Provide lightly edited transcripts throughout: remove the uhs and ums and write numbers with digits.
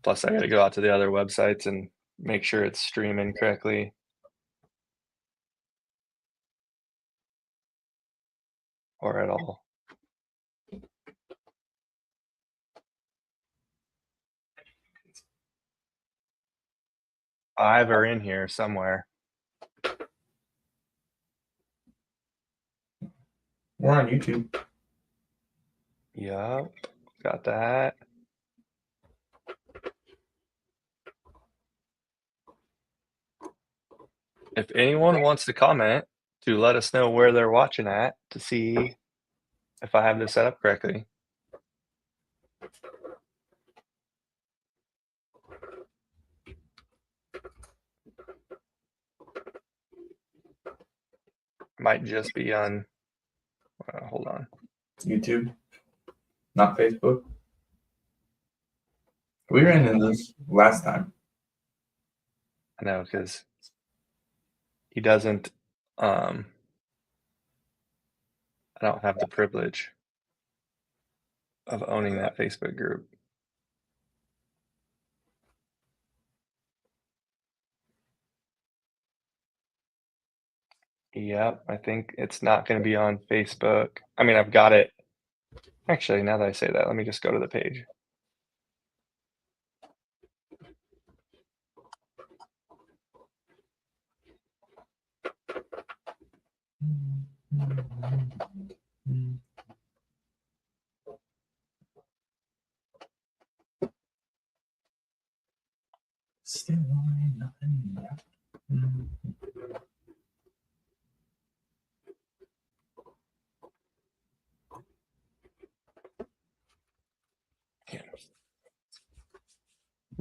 Plus, I got to go out to the other websites and make sure it's streaming correctly. Or at all. I have her in here somewhere. We're on YouTube. Yup, got that. If anyone wants to comment to let us know where they're watching at to see if I have this set up correctly. Might just be on, hold on. YouTube, not Facebook. We ran into this last time. I know, because he doesn't, I don't have the privilege of owning that Facebook group. Yep, I think it's not going to be on Facebook. I mean, I've got it. Actually, now that I say that, let me just go to the page. Still ain't nothing yet.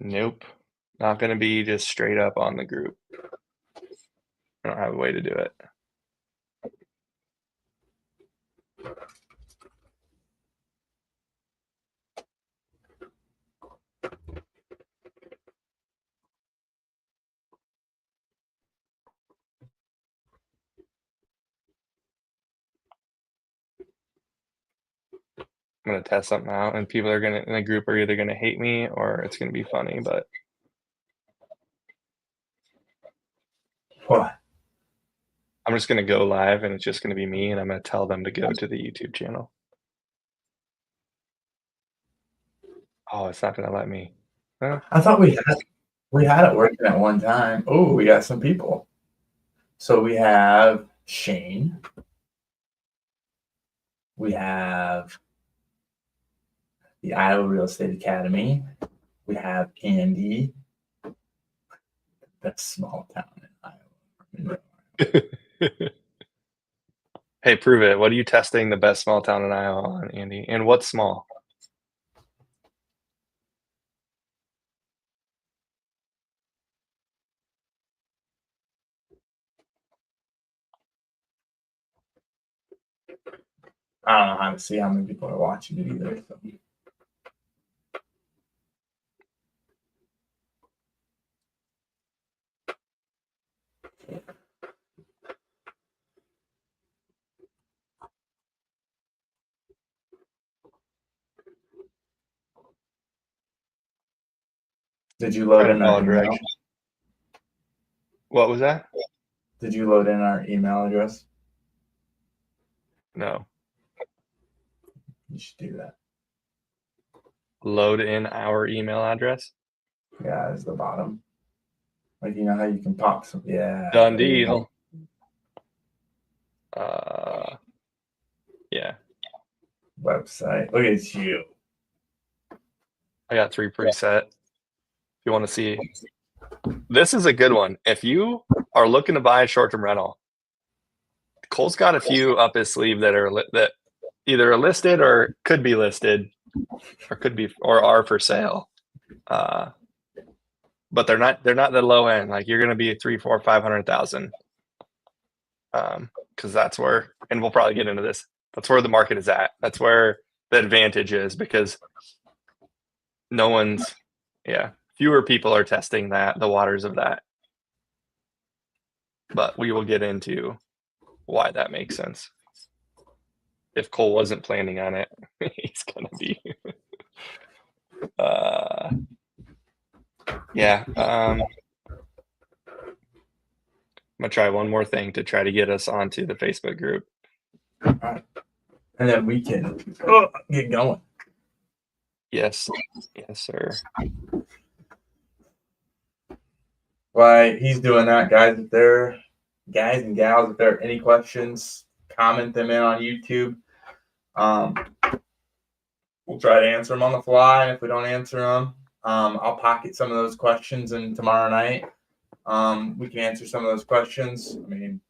Nope, not going to be just straight up on the group. I don't have a way to do it. I'm going to test something out, and people are going to, in the group, are either going to hate me or it's going to be funny, but What? I'm just going to go live and it's just going to be me, and I'm going to tell them to go to the YouTube channel. Oh, it's not going to let me. Huh? I thought we had it working at one time. Oh, we got some people. So we have Shane. We have the Iowa Real Estate Academy. We have Andy. That's small town in Iowa. Hey, prove it. What are you testing the best small town in Iowa on, Andy? And what's small? I don't know how to see how many people are watching it either. So. Did you load in our email? What was that? Did you load in our email address? No. You should do that. Load in our email address? Yeah, it's the bottom. Like, you know how you can pop some. Yeah. Done deal. Yeah. Website. Look at you. I got 3 preset. If you want to see, this is a good one. If you are looking to buy a short-term rental, Cole's got a few up his sleeve that are that either are listed or could be listed, or are for sale. But they're not the low end. Like, you're going to be 300,000, 400,000, 500,000. Because that's where, and we'll probably get into this. That's where the market is at. That's where the advantage is, because fewer people are testing the waters of that. But we will get into why that makes sense. If Cole wasn't planning on it, he's gonna be. Yeah. I'm gonna try one more thing to try to get us onto the Facebook group. All right. And then we can get going. Yes. Yes, sir. While he's doing that, guys and gals, if there are any questions, comment them in on YouTube. We'll try to answer them on the fly. And if we don't answer them, I'll pocket some of those questions in tomorrow night. We can answer some of those questions. I mean,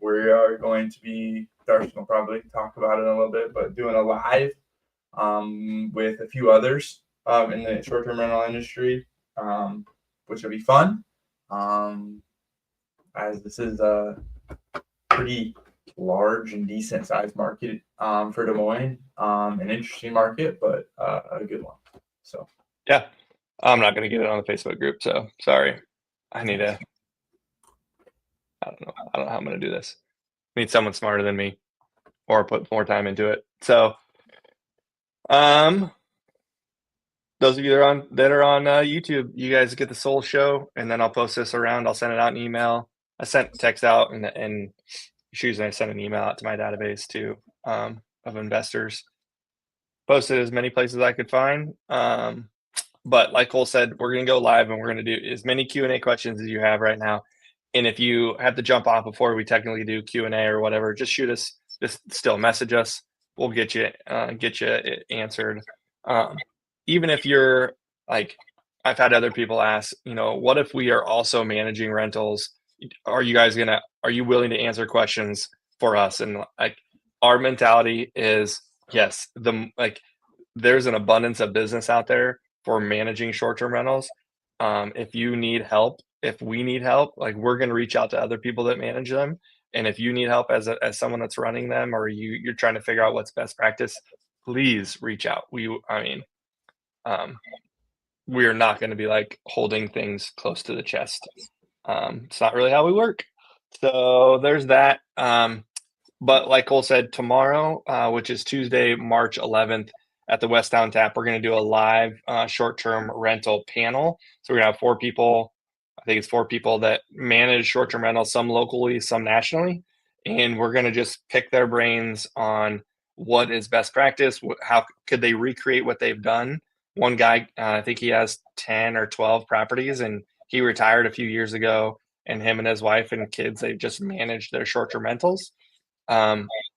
we are going to be, Darson will probably talk about it in a little bit, but doing a live with a few others in the short-term rental industry, which will be fun. As this is a pretty large and decent sized market for Des Moines, an interesting market, but a good one. So yeah, I'm not gonna get it on the Facebook group, so sorry. I don't know how I'm gonna do this. I need someone smarter than me or put more time into it. So those of you that are on YouTube, you guys get the Soul Show, and then I'll post this around. I'll send it out in email. I sent text out and usually I send an email out to my database too of investors. Posted as many places I could find. But like Cole said, we're gonna go live and we're gonna do as many Q&A questions as you have right now. And if you have to jump off before we technically do Q&A or whatever, just shoot us. Just still message us. We'll get you answered. Even if you're like, I've had other people ask, what if we are also managing rentals? Are you willing to answer questions for us? And like, our mentality is yes. There's an abundance of business out there for managing short-term rentals. If you need help, if we need help, like we're going to reach out to other people that manage them. And if you need help as someone that's running them, or you're trying to figure out what's best practice, please reach out. We are not going to be like holding things close to the chest. It's not really how we work. So there's that. But like Cole said, tomorrow, which is Tuesday, March 11th, at the Westtown Tap, we're going to do a live short-term rental panel. So we're going to have 4 people. I think it's 4 people that manage short-term rentals, some locally, some nationally. And we're going to just pick their brains on what is best practice, how could they recreate what they've done. One guy, I think he has 10 or 12 properties, and he retired a few years ago. And him and his wife and kids, they just managed their short-term rentals,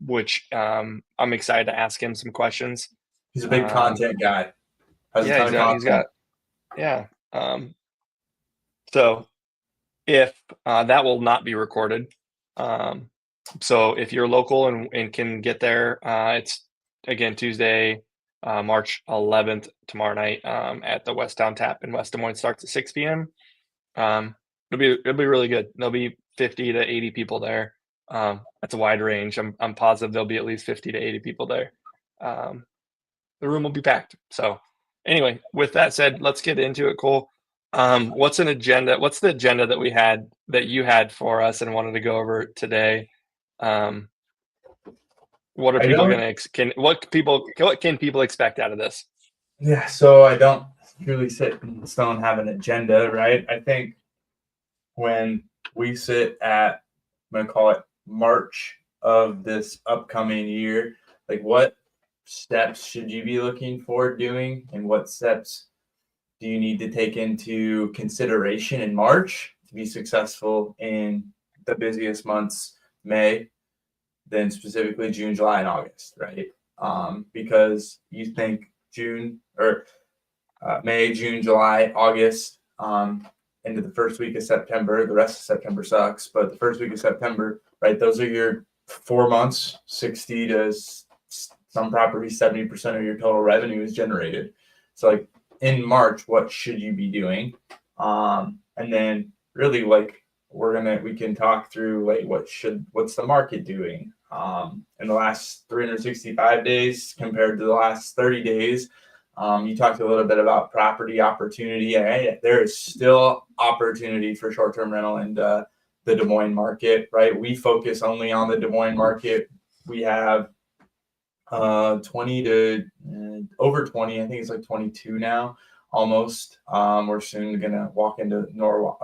which I'm excited to ask him some questions. he's a big content guy. Has a ton of content. Yeah. So if that will not be recorded. So if you're local and can get there, it's again Tuesday, March 11th, tomorrow night, at the Westtown Tap in West Des Moines. Starts at 6 p.m. It'll be really good. There'll be 50 to 80 people there. That's a wide range. I'm positive there'll be at least 50 to 80 people there. The room will be packed. So anyway, with that said, let's get into it, Cole. What's the agenda that you had for us and wanted to go over today? What are people what can people expect out of this? Yeah, so I don't really sit in stone have an agenda, right? I think when we sit at, I'm going to call it March of this upcoming year, like what steps should you be looking for doing, and what steps do you need to take into consideration in March to be successful in the busiest months, May, then specifically June, July, and August, right? Because you think June or May, June, July, August, into the first week of September. The rest of September sucks, but the first week of September, right? Those are your 4 months. 60 to some properties, 70% of your total revenue is generated. So, like in March, what should you be doing? And then really, like we can talk through like what's the market doing in the last 365 days compared to the last 30 days. You talked a little bit about property opportunity. There is still opportunity for short-term rental in the Des Moines market, right? We focus only on the Des Moines market. We have 20 to over 20, I think it's like 22 now, almost. We're soon gonna walk into Norwalk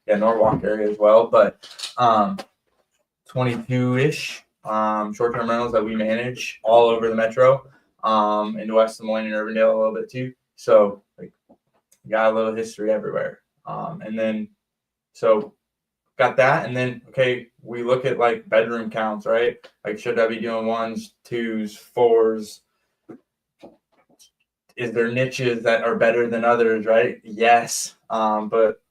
Norwalk area as well, but 22-ish short-term rentals that we manage all over the metro, into West Des Moines and Urbandale a little bit too. So like, got a little history everywhere. And then so got that, and then okay, we look at like bedroom counts, right? Like, should I be doing 1s, 2s, 4s? Is there niches that are better than others, right? Yes. But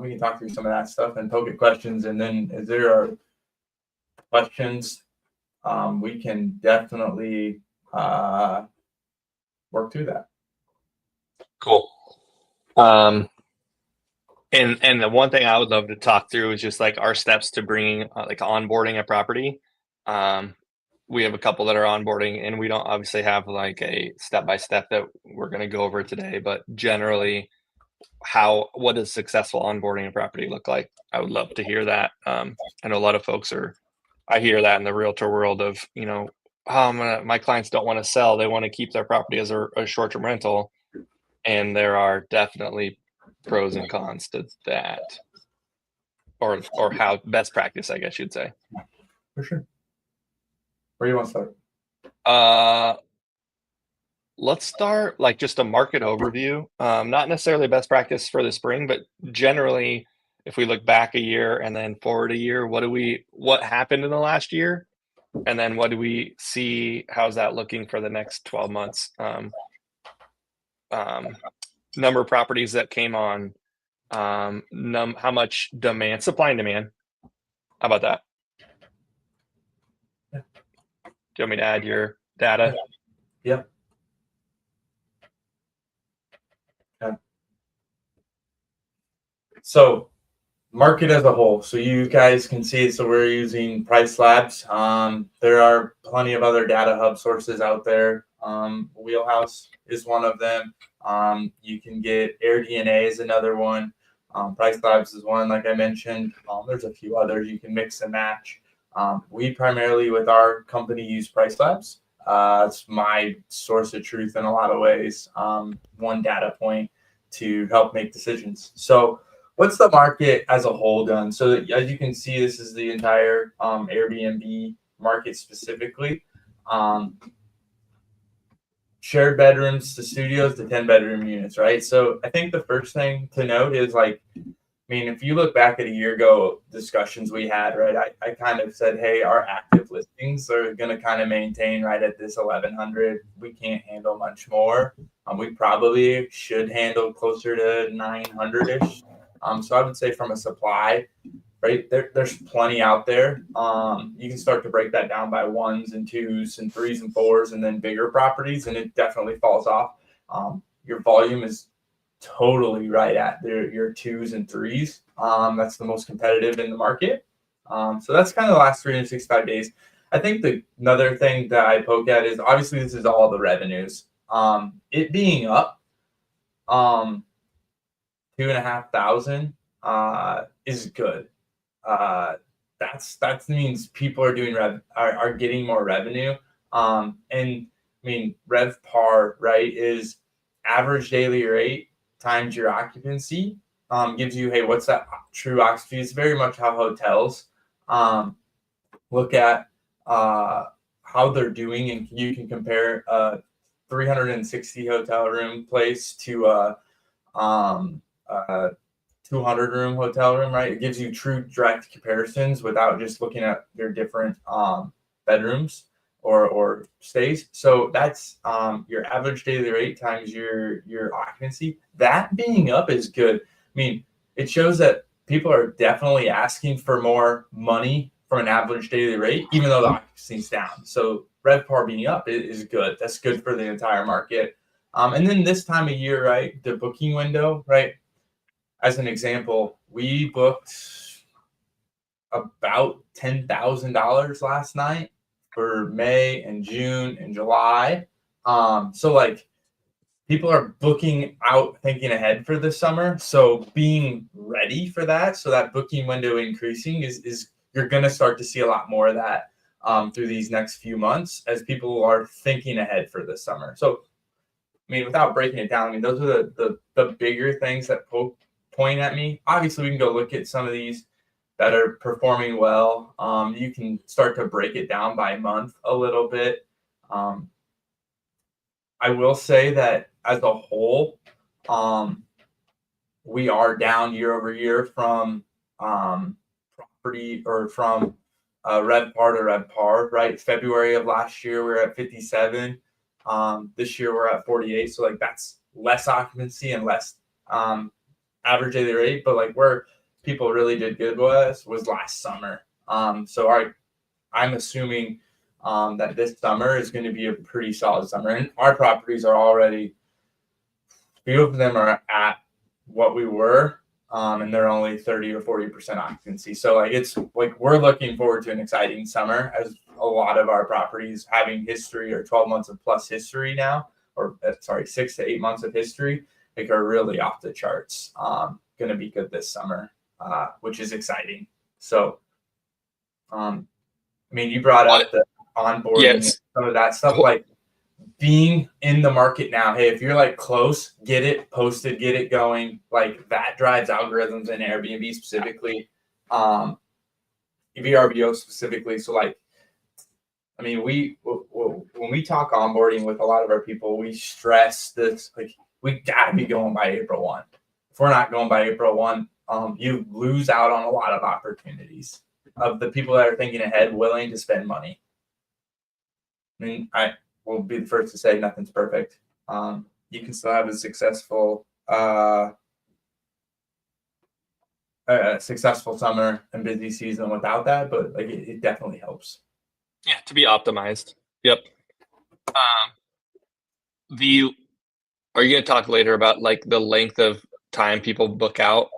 we can talk through some of that stuff and poke at questions, and then if there are questions, we can definitely work through that. Cool. And the one thing I would love to talk through is just like our steps to bringing like onboarding a property. We have a couple that are onboarding, and we don't obviously have like a step-by-step that we're going to go over today, but generally what does successful onboarding a property look like? I would love to hear that. I know a lot of folks I hear that in the realtor world of, my clients don't want to sell. They want to keep their property as a short-term rental. And there are definitely pros and cons to that, or how best practice, I guess you'd say. For sure. Where do you want to start? Let's start like just a market overview. Not necessarily best practice for the spring, but generally, if we look back a year and then forward a year, what happened in the last year? And then what do we see? How's that looking for the next 12 months? Number of properties that came on, how much demand, supply and demand. How about that? Yeah. Do you want me to add your data? Yep. Okay. So market as a whole. So you guys can see, so we're using Price Labs. There are plenty of other data hub sources out there. Wheelhouse is one of them. You can get AirDNA is another one. Price Labs is one, like I mentioned. There's a few others you can mix and match. We primarily, with our company, use Price Labs. It's my source of truth in a lot of ways. One data point to help make decisions. So what's the market as a whole done? So as you can see, this is the entire Airbnb market specifically. Shared bedrooms to studios to 10-bedroom units, right? So I think the first thing to note is if you look back at a year ago discussions we had, right, I kind of said, hey, our active listings are going to kind of maintain right at this 1,100. We can't handle much more. We probably should handle closer to 900-ish. So I would say from a supply, right, there's plenty out there. You can start to break that down by 1s and 2s and 3s and 4s and then bigger properties, and it definitely falls off. Your volume is totally right at your 2s and 3s. That's the most competitive in the market. So that's kind of the last 365 days. I think another thing that I poke at is obviously this is all the revenues. It being up 2,500 is good. That means people are doing are getting more revenue. And RevPAR, right, is average daily rate times your occupancy. Gives you, hey, what's that true occupancy? It's very much how hotels look at how they're doing, and you can compare a 360 hotel room place to a 200-room hotel room, right? It gives you true direct comparisons without just looking at your different bedrooms or stays. So that's your average daily rate times your occupancy. That being up is good. It shows that people are definitely asking for more money from an average daily rate, even though the occupancy is down. So RevPAR being up is good. That's good for the entire market. And then this time of year, right, the booking window, right? As an example, we booked about $10,000 last night for May and June and July. So people are booking out, thinking ahead for the summer. So being ready for that, so that booking window increasing is you're going to start to see a lot more of that through these next few months as people are thinking ahead for the summer. So mean, without breaking it down, I mean, those are the bigger things that point at me. Obviously, we can go look at some of these that are performing well. You can start to break it down by month a little bit. I will say that as a whole, we are down year over year from property or from red par to red par, right? February of last year, we were at 57. This year, we're at 48. So, like, that's less occupancy and less average daily rate. But, like, where people really did good was last summer. So, I'm assuming that this summer is going to be a pretty solid summer. And our properties are already, a few of them are at what we were, and they're only 30 or 40% occupancy. So like it's like we're looking forward to an exciting summer, as a lot of our properties having history or 12 months of plus history now, or 6 to 8 months of history, like are really off the charts. Going to be good this summer, which is exciting. So, I mean, you brought up the onboarding and some of that stuff, like being in the market now. Hey, if you're like close, get it posted, get it going. Like that drives algorithms in Airbnb specifically, VRBO specifically. So like, I mean, when we talk onboarding with a lot of our people, we stress this, like we gotta be going by April 1. If we're not going by April 1, you lose out on a lot of opportunities of the people that are thinking ahead, willing to spend money. I mean, I will be the first to say nothing's perfect. You can still have a successful summer and busy season without that, but like it definitely helps. Yeah, to be optimized. Yep. Are you going to talk later about like the length of time people book out?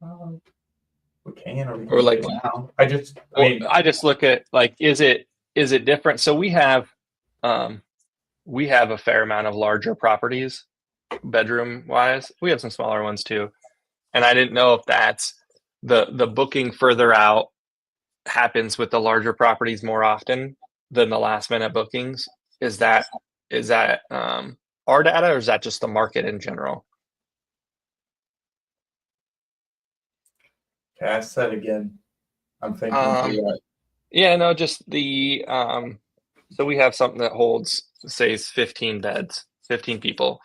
We can, or like now. I just look at like, is it different? So we have a fair amount of larger properties, bedroom wise. We have some smaller ones too, and I didn't know if that's the booking further out happens with the larger properties more often than the last minute bookings. Is that our data, or is that just the market in general? Okay, ask that again. I'm thinking. Yeah, no, just the so we have something that holds, say, 15 beds, 15 people.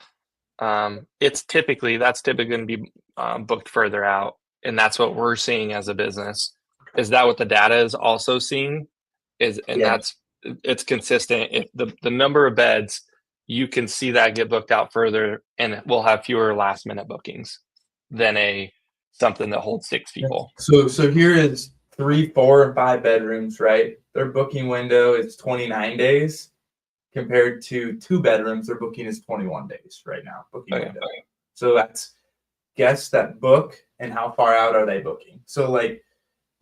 That's typically going to be booked further out, and that's what we're seeing as a business. Is that what the data is also seeing? That's it's consistent. If the number of beds, you can see that get booked out further, and we'll have fewer last minute bookings than something that holds 6 people. So here is 3, 4, and 5 bedrooms, right? Their booking window is 29 days compared to 2 bedrooms. Their booking is 21 days right now. Window. So that's guess that book and how far out are they booking. So like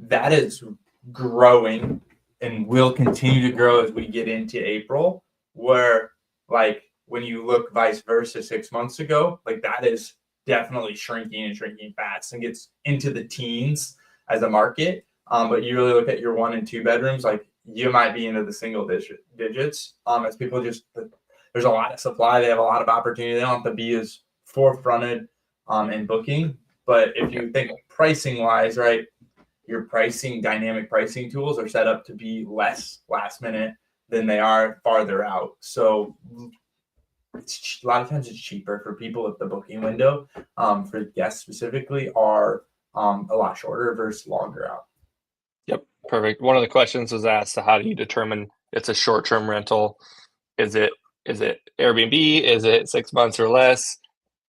that is growing and will continue to grow as we get into April, where like when you look vice versa 6 months ago, like that is definitely shrinking fast and gets into the teens as a market. But you really look at your 1 and 2 bedrooms, like you might be into the single digits. As people there's a lot of supply, they have a lot of opportunity. They don't have to be as forefronted in booking. But if you think pricing wise, right, your dynamic pricing tools are set up to be less last minute than they are farther out. So a lot of times it's cheaper for people if the booking window for guests specifically are a lot shorter versus longer out. Yep, perfect. One of the questions was asked, so how do you determine it's a short-term rental? Is it Airbnb? Is it 6 months or less?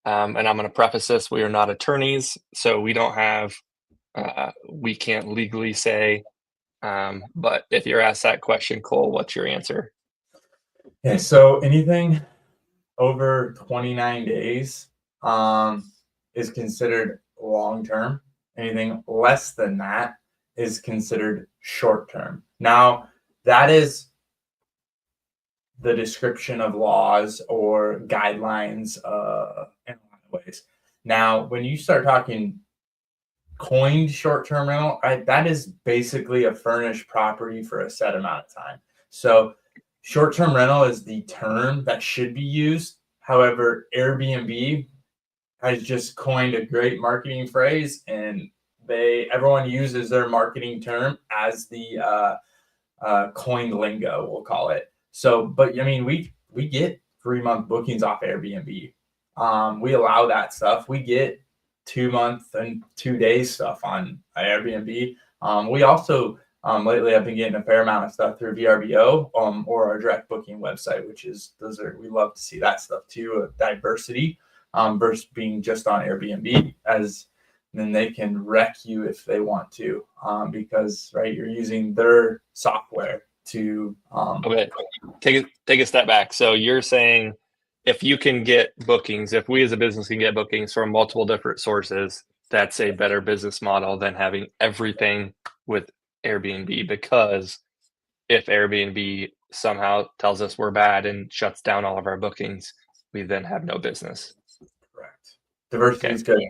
And I'm going to preface this: we are not attorneys, so we don't have we can't legally say. But if you're asked that question, Cole, what's your answer? Yeah, so anything over 29 days is considered long-term. Anything less than that is considered short-term. Now, that is the description of laws or guidelines in a lot of ways. Now, when you start talking coined short-term rental, that is basically a furnished property for a set amount of time. So short-term rental is the term that should be used. However, Airbnb has just coined a great marketing phrase, and everyone uses their marketing term as the coined lingo, we'll call it. So, but I mean, we get 3-month bookings off Airbnb. We allow that stuff. We get 2-month and 2 days stuff on Airbnb. We also lately I've been getting a fair amount of stuff through VRBO or our direct booking website, we love to see that stuff too. Diversity versus being just on Airbnb, as then they can wreck you if they want to, because right, you're using their software to. Okay, take a step back. So you're saying if you can get bookings, if we as a business can get bookings from multiple different sources, that's a better business model than having everything with Airbnb, because if Airbnb somehow tells us we're bad and shuts down all of our bookings, we then have no business. Correct. Diversity is good.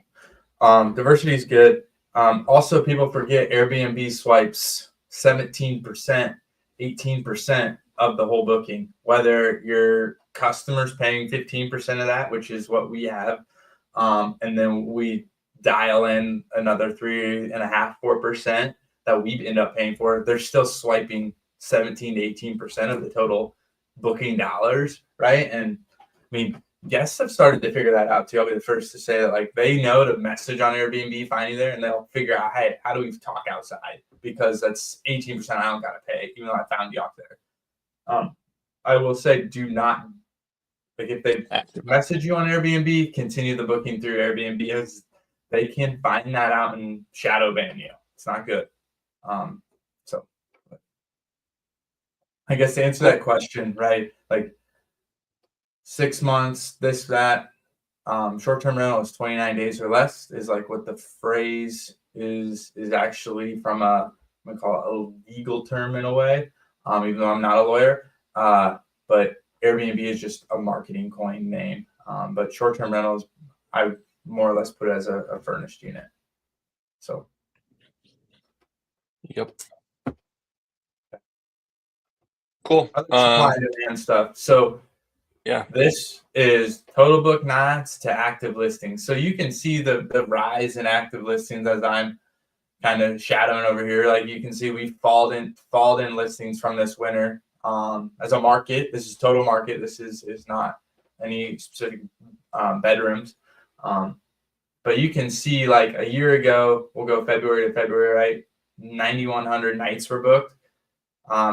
Diversity is good. Also, people forget Airbnb swipes 17%, 18% of the whole booking, whether your customer's paying 15% of that, which is what we have. And then we dial in another 3.5%, 4% that we end up paying for. They're still swiping 17 to 18% of the total booking dollars, right? And I mean, guests have started to figure that out too. I'll be the first to say that, like, they know to message on Airbnb, find you there, and they'll figure out, hey, how do we talk outside? Because that's 18% I don't got to pay, even though I found you out there. I will say, do not, like, if they message you on Airbnb, continue the booking through Airbnb, as they can find that out and shadow ban you. It's not good. So I guess to answer that question, right? Like 6 months, this, that, short-term rental is 29 days or less is like what the phrase is actually from I'm gonna call it a legal term in a way, even though I'm not a lawyer. But Airbnb is just a marketing coin name. But short-term rentals, I more or less put it as a furnished unit. So. Yep. Cool. Supply and demand stuff. So yeah, this is total book nights to active listings. So you can see the rise in active listings as I'm kind of shadowing over here. Like you can see we falled in listings from this winter. As a market, this is total market. This is not any specific bedrooms. But you can see, like, a year ago, we'll go February to February, right? 9,100 nights were booked.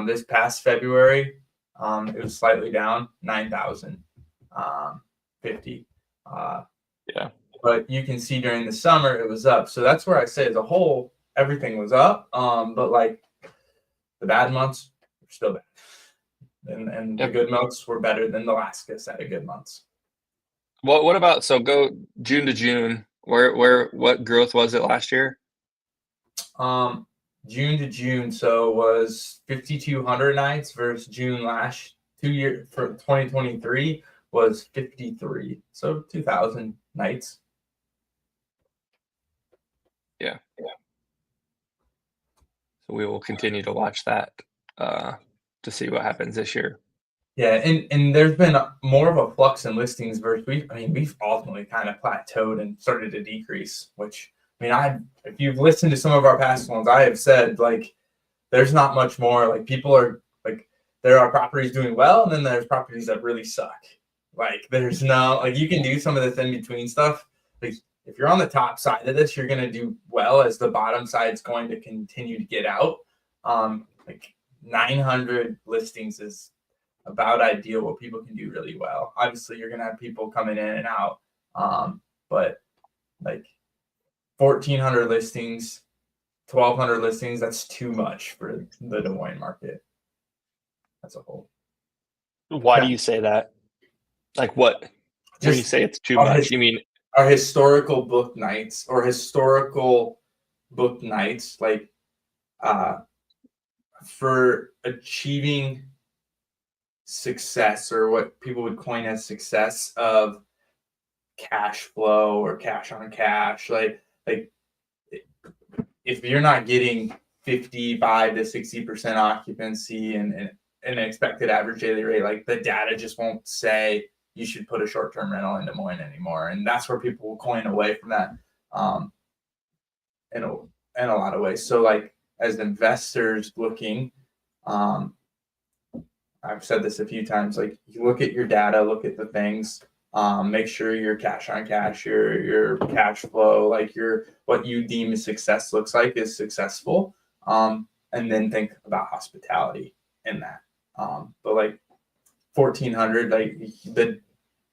This past February, it was slightly down, 9,050. Yeah. But you can see during the summer it was up. So that's where I say, as a whole, everything was up. But like the bad months were still bad, and the good months were better than the last set of good months. Well, what about, so go June to June? What growth was it last year? June to June, so was 5,200 nights versus June last 2 years for 2023 was 53, so 2,000 nights. Yeah. So we will continue to watch that to see what happens this year. Yeah, and there's been more of a flux in listings versus we've ultimately kind of plateaued and started to decrease, which, if you've listened to some of our past ones, I have said, like, there's not much more. Like, people are, like, there are properties doing well, and then there's properties that really suck. Like, there's no, like, you can do some of this in between stuff. Like, if you're on the top side of this, you're going to do well, as the bottom side's going to continue to get out. Like 900 listings is about ideal what people can do really well. Obviously, you're going to have people coming in and out. But like 1,400 listings, 1,200 listings, that's too much for the Des Moines market as a whole. Why do you say that? Like, what? When you say it's too much, you mean our historical book nights, like for achieving success, or what people would coin as success of cash flow or cash on cash, like if you're not getting 55 to 60% occupancy and an expected average daily rate. Like the data just won't say you should put a short-term rental in Des Moines anymore. And that's where people will coin away from that in a lot of ways. So like as investors looking, I've said this a few times, like you look at your data, look at the things, make sure your cash on cash, your cash flow, like what you deem as success looks like is successful. And then think about hospitality in that. But like 1,400, like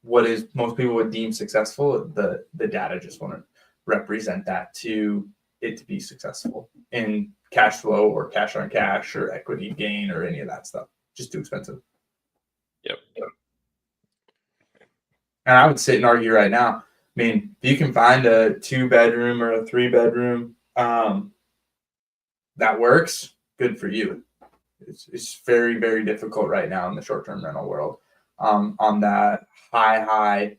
what is most people would deem successful, the data just want to represent that to it to be successful in cash flow or cash on cash or equity gain or any of that stuff. Just too expensive. Yep. And I would sit and argue right now. I mean, if you can find a 2-bedroom or a 3-bedroom that works, good for you. It's very, very difficult right now in the short-term rental world on that high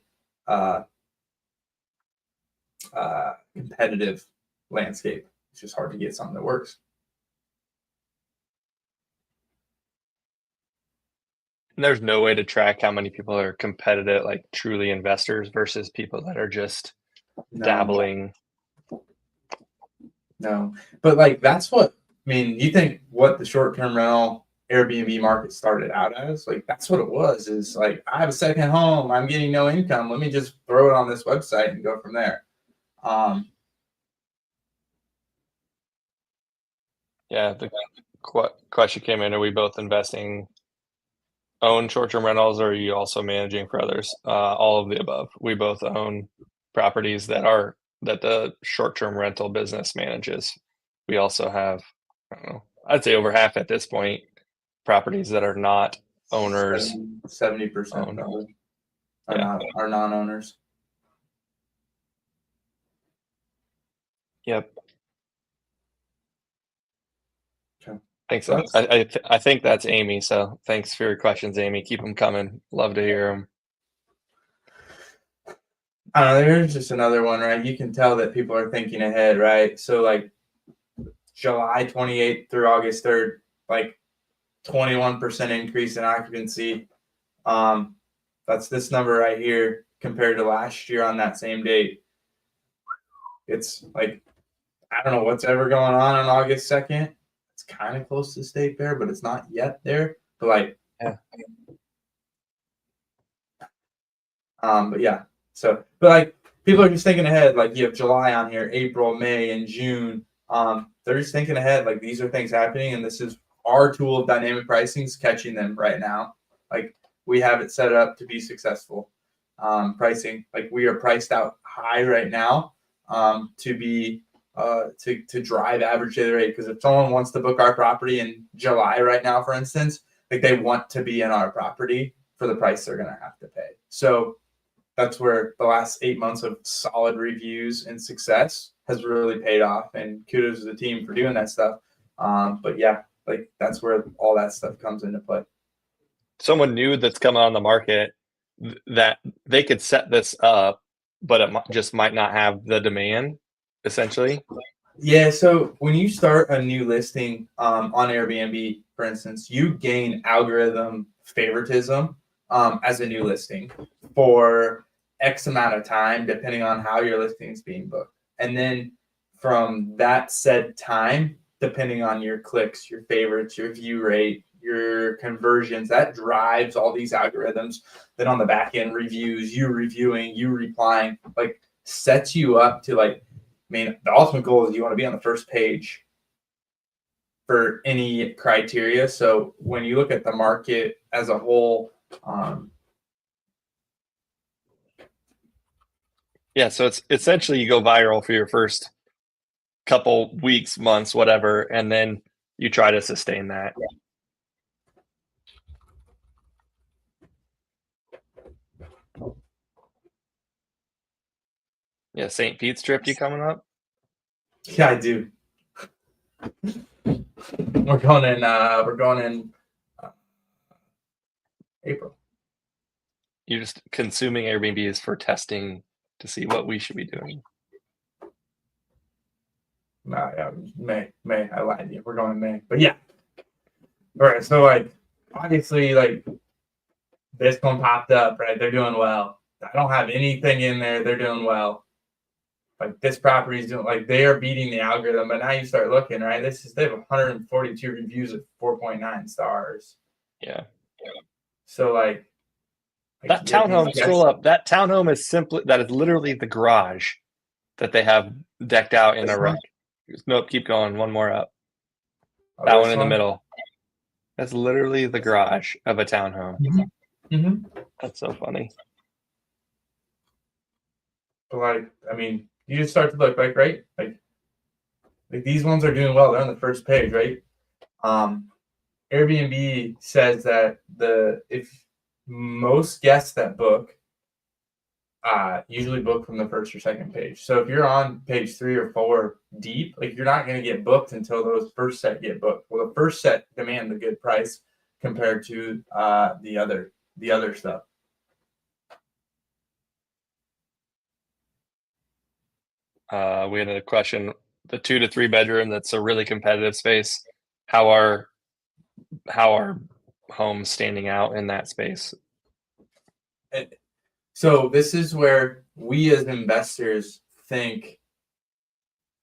competitive landscape. It's just hard to get something that works. And there's no way to track how many people are competitive, like truly investors versus people that are just dabbling. No, but like that's what I mean. You think what the short-term rental Airbnb market started out as? Like that's what it was. Is like I have a second home. I'm getting no income. Let me just throw it on this website and go from there. Yeah, the question came in: are we both investing? Own short-term rentals, or are you also managing for others? All of the above. We both own properties that the short-term rental business manages. We also have, I don't know, I'd say over half at this point, properties that are not owners. 70% probably are non-owners. Yep. Okay. Thanks. I think that's Amy. So thanks for your questions, Amy. Keep them coming. Love to hear them. I don't know. There's just another one, right? You can tell that people are thinking ahead, right? So like July 28th through August 3rd, like 21% increase in occupancy. That's this number right here compared to last year on that same date. It's like, I don't know what's ever going on August 2nd. It's kind of close to State Fair, but it's not yet there. But like, yeah. But yeah. So, but like people are just thinking ahead. Like you have July on here, April, May, and June. They're just thinking ahead. Like these are things happening, and this is our tool of dynamic pricing is catching them right now. Like we have it set up to be successful. Pricing, like we are priced out high right now to be to drive average daily rate. Because if someone wants to book our property in July right now, for instance, like they want to be in our property for the price they're going to have to pay. So that's where the last 8 months of solid reviews and success has really paid off. And kudos to the team for doing that stuff. But yeah, like that's where all that stuff comes into play. Someone new that's coming on the market that they could set this up, but it just might not have the demand, essentially. Yeah. So when you start a new listing on Airbnb, for instance, you gain algorithm favoritism as a new listing for X amount of time, depending on how your listing is being booked. And then from that said time, depending on your clicks, your favorites, your view rate, your conversions, that drives all these algorithms. Then on the back end, reviews, you reviewing, you replying, like sets you up to like, I mean, the ultimate goal is you want to be on the first page for any criteria. So when you look at the market as a whole, yeah, so it's essentially you go viral for your first couple weeks, months, whatever, and then you try to sustain that. Yeah, St. Pete's trip, you coming up? Yeah, I do. We're going in April. You're just consuming Airbnbs for testing to see what we should be doing. No, yeah, May. I lied to you. We're going in May. But yeah. All right. So like obviously, like this one popped up, right? They're doing well. I don't have anything in there. They're doing well. Like this property is doing, like they are beating the algorithm. But now you start looking, right? They have 142 reviews at 4.9 stars. Yeah. So like that townhome, scroll up. That townhome is literally the garage that they have decked out in a wreck. Nope, keep going. One more up. That one in the middle. That's literally the garage of a townhome. That's so funny. But like, I mean, you just start to look like, right? Like these ones are doing well. They're on the first page, right? Airbnb says that if most guests that book usually book from the first or second page. So if you're on page 3 or 4 deep, like you're not going to get booked until those first set get booked. Well, the first set demand the good price compared to the other stuff. We had a question: the 2 to 3 bedroom that's a really competitive space. How are homes standing out in that space? So this is where we as investors think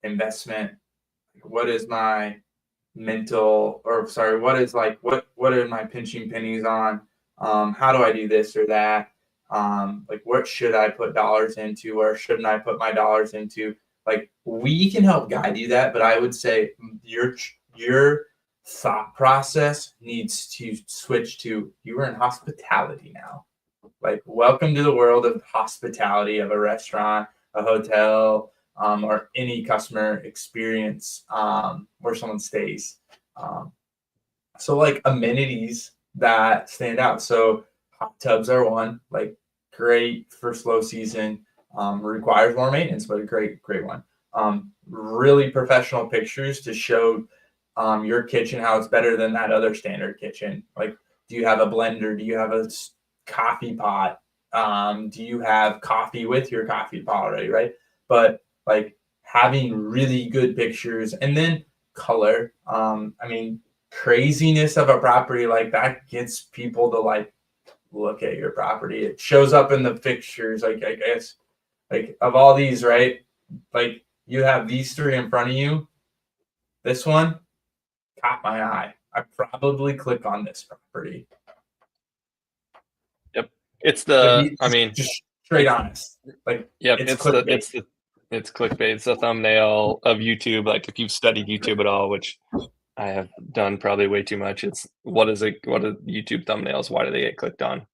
investment. What is my mental, or sorry, what is like what are my pinching pennies on? How do I do this or that? Like what should I put dollars into, or shouldn't I put my dollars into? Like we can help guide you that, but I would say your thought process needs to switch to, you are in hospitality now. Like welcome to the world of hospitality, of a restaurant, a hotel, or any customer experience where someone stays. So like amenities that stand out. So hot tubs are one, like great for slow season, requires more maintenance, but a great one. Really professional pictures to show your kitchen, how it's better than that other standard kitchen. Like, do you have a blender? Do you have a coffee pot? Do you have coffee with your coffee pot already, right? But like having really good pictures, and then color. I mean, craziness of a property like that gets people to like look at your property. It shows up in the fixtures. Like I guess, like of all these, right? Like you have these 3 in front of you. This one caught my eye. I probably click on this property. Yep, it's the. I mean, just straight honest. Like yep, it's clickbait. It's clickbait. It's the thumbnail of YouTube. Like if you've studied YouTube at all, which I have done probably way too much. It's what are YouTube thumbnails? Why do they get clicked on?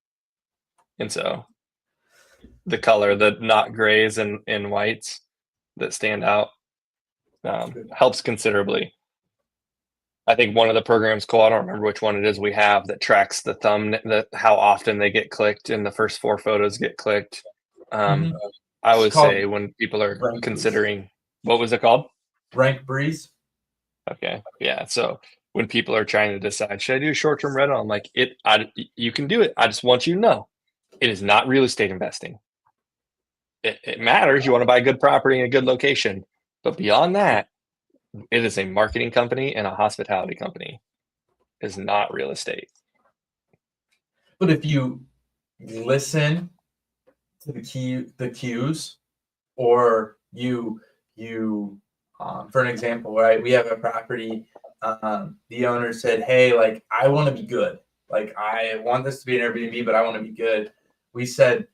And so the color, the not grays and whites that stand out, helps considerably. I think one of the programs, Cole, I don't remember which one it is, we have that tracks how often they get clicked and the first 4 photos get clicked. I would say when people are considering, what was it called? Rank Breeze. Okay. Yeah. So when people are trying to decide, should I do a short-term rental? I'm like, you can do it. I just want you to know, it is not real estate investing. It matters. You want to buy a good property in a good location. But beyond that, it is a marketing company and a hospitality company. It is not real estate. But if you listen to the cues, or you for an example, right? We have a property. The owner said, "Hey, like I want to be good. Like I want this to be an Airbnb, but I want to be good." We said,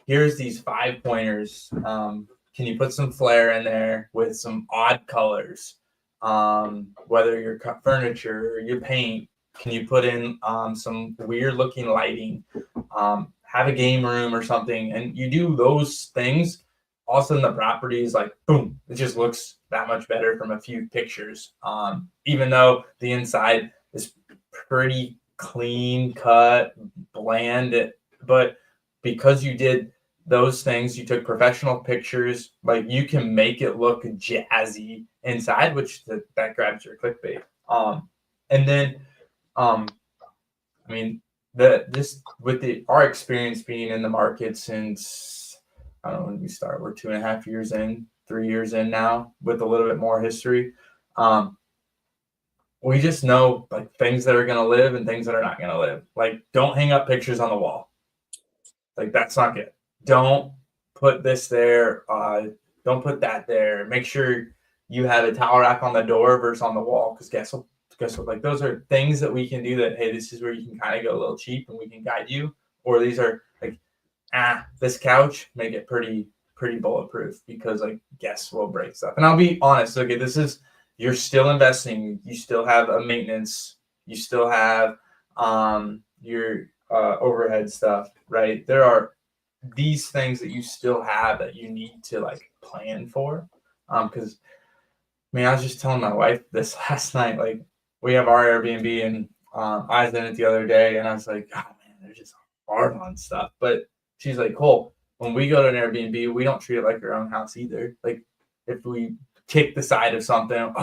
"Here's these 5 pointers. Can you put some flair in there with some odd colors? Whether your furniture or your paint, can you put in some weird looking lighting? Have a game room or something." And you do those things, all of a sudden the property is like, boom, it just looks that much better from a few pictures. Even though the inside is pretty clean cut, bland, but because you did those things, you took professional pictures, like you can make it look jazzy inside, which that grabs your clickbait. And then, I mean, our experience being in the market since, I don't know when we start, we're 2.5 years in, 3 years in now, with a little bit more history. we just know like things that are going to live and things that are not going to live. Like, don't hang up pictures on the wall. Like, that's not good. Don't put this there. Don't put that there. Make sure you have a towel rack on the door versus on the wall. Because guess what? Like, those are things that we can do that, hey, this is where you can kind of go a little cheap and we can guide you. Or these are like, this couch, make it pretty bulletproof, because like guests will break stuff. And I'll be honest, okay, you're still investing. You still have a maintenance. You still have your overhead stuff, right? There are these things that you still have that you need to like plan for. Because I was just telling my wife this last night. Like, we have our Airbnb, and I was in it the other day, and I was like, God, man, they're just hard on stuff. But she's like, Cole, when we go to an Airbnb, we don't treat it like our own house either. Like, if we kick the side of something,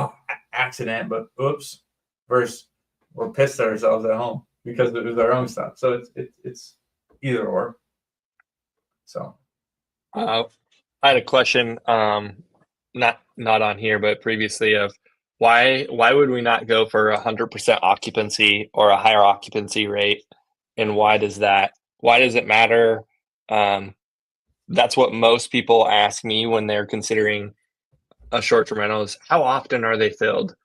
accident, but oops, versus we're pissed at ourselves at home because it was our own stuff. So it's either or. So I had a question, not on here, but previously, of why would we not go for 100% occupancy or a higher occupancy rate, and why does it matter? That's what most people ask me when they're considering a short-term rental, is how often are they filled?